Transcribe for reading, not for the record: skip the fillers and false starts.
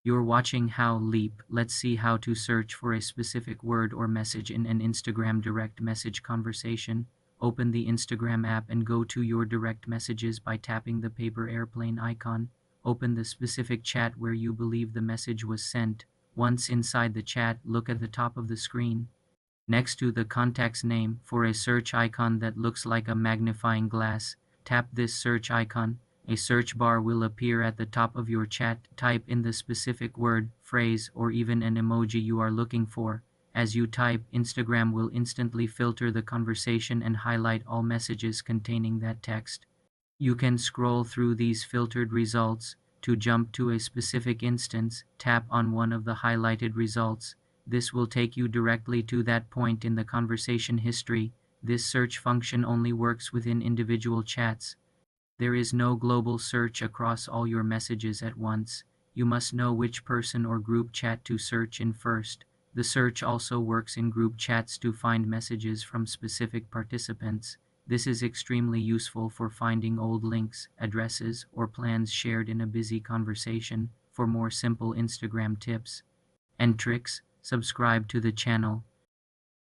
You're watching How Leap. Let's see how to search for a specific word or message in an Instagram direct message conversation. Open the Instagram app and go to your direct messages by tapping the paper airplane icon. Open the specific chat where you believe the message was sent. Once inside the chat, look at the top of the screen. Next to the contact's name, for a search icon that looks like a magnifying glass, tap this search icon. A search bar will appear at the top of your chat. Type in the specific word, phrase, or even an emoji you are looking for. As you type, Instagram will instantly filter the conversation and highlight all messages containing that text. You can scroll through these filtered results. To jump to a specific instance, tap on one of the highlighted results. This will take you directly to that point in the conversation history. This search function only works within individual chats. There is no global search across all your messages at once. You must know which person or group chat to search in first. The search also works in group chats to find messages from specific participants. This is extremely useful for finding old links, addresses, or plans shared in a busy conversation. For more simple Instagram tips and tricks, subscribe to the channel.